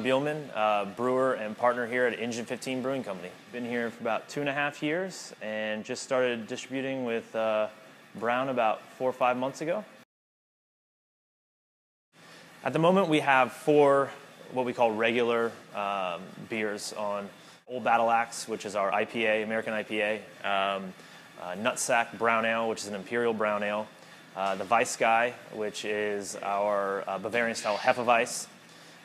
Bielman, brewer and partner here at Engine 15 Brewing Company. Been here for about 2.5 years and just started distributing with Brown about 4 or 5 months ago. At the moment we have 4 what we call regular beers on Old Battle Axe, which is our IPA, American IPA, Nutsack Brown Ale, which is an Imperial Brown Ale, the Weiss Guy, which is our Bavarian-style Hefeweiss,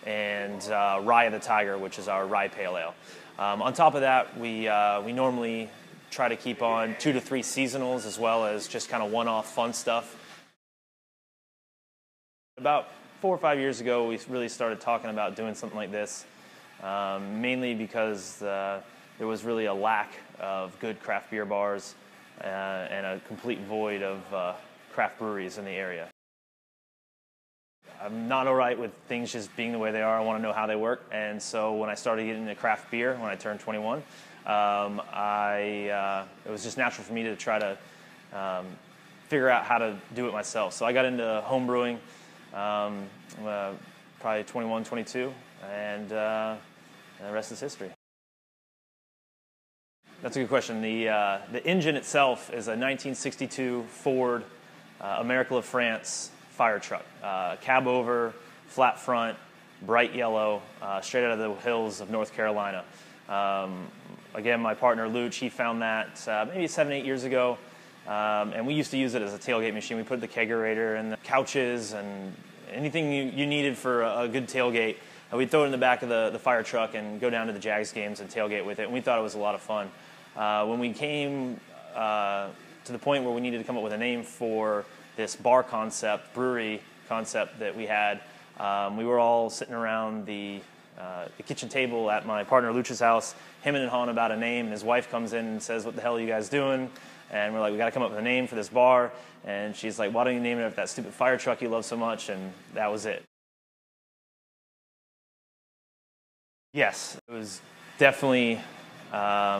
and Rye of the Tiger, which is our Rye Pale Ale. On top of that, we normally try to keep on 2 to 3 seasonals as well as just kind of one-off fun stuff. About 4 or 5 years ago, we really started talking about doing something like this, mainly because there was really a lack of good craft beer bars and a complete void of craft breweries in the area. I'm not all right with things just being the way they are. I want to know how they work. And so when I started getting into craft beer, when I turned 21, it was just natural for me to try to figure out how to do it myself. So I got into home brewing probably 21, 22, and the rest is history. That's a good question. The engine itself is a 1962 Ford America of France fire truck. Cab over, flat front, bright yellow, straight out of the hills of North Carolina. Again, my partner Luch, he found that maybe 7 or 8 years ago, and we used to use it as a tailgate machine. We put the kegerator and the couches and anything you needed for a good tailgate. We'd throw it in the back of the fire truck and go down to the Jags games and tailgate with it, and we thought it was a lot of fun. When we came to the point where we needed to come up with a name for this bar concept, brewery concept that we had, we were all sitting around the kitchen table at my partner Luch's house, hemming and hawing about a name, and his wife comes in and says, "What the hell are you guys doing?" And we're like, "We got to come up with a name for this bar." And she's like, "Why don't you name it after that stupid fire truck you love so much?" And that was it. Yes, it was definitely, I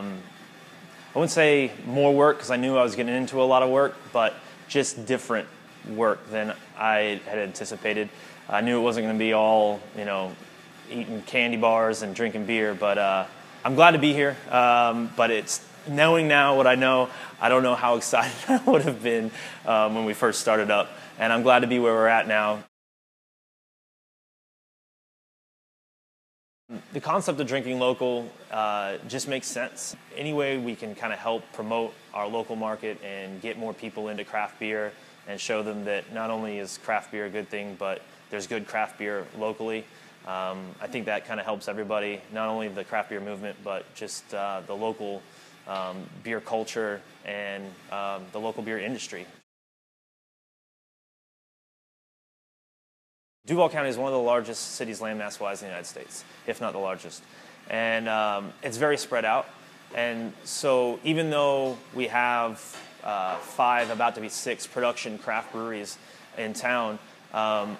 wouldn't say more work because I knew I was getting into a lot of work, but just different work than I had anticipated. I knew it wasn't going to be all, eating candy bars and drinking beer, but I'm glad to be here. But it's knowing now what I know, I don't know how excited I would have been when we first started up, and I'm glad to be where we're at now. The concept of drinking local just makes sense. Any way we can kind of help promote our local market and get more people into craft beer and show them that not only is craft beer a good thing, but there's good craft beer locally. I think that kind of helps everybody, not only the craft beer movement, but just the local beer culture and the local beer industry. Duval County is one of the largest cities landmass-wise in the United States, if not the largest. And it's very spread out. And so even though we have 5, about to be 6 production craft breweries in town, and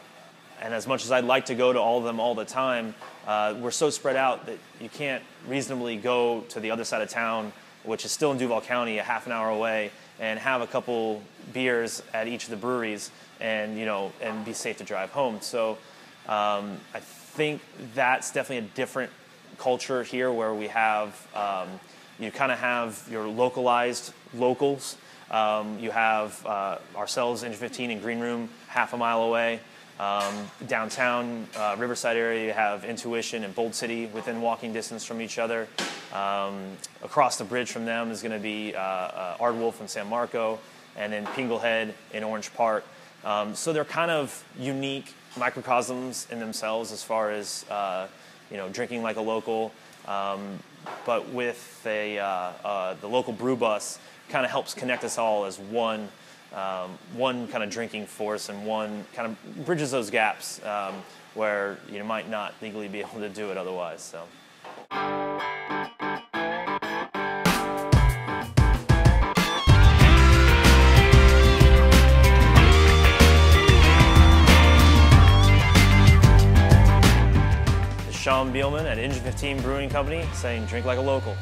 as much as I'd like to go to all of them all the time, we're so spread out that you can't reasonably go to the other side of town, which is still in Duval County, a half an hour away, and have a couple beers at each of the breweries and and be safe to drive home. So I think that's definitely a different culture here, where we have you kind of have your localized locals. You have ourselves, Engine 15 and Green Room, half a mile away. Downtown Riverside area, you have Intuition and Bold City within walking distance from each other. Across the bridge from them is going to be Ardwolf and San Marco, and then Pinglehead in Orange Park. So they're kind of unique microcosms in themselves as far as drinking like a local, but with the local brew bus kind of helps connect us all as one kind of drinking force, and one kind of bridges those gaps where you might not legally be able to do it otherwise. So. Bielman at Engine 15 Brewing Company saying, drink like a local.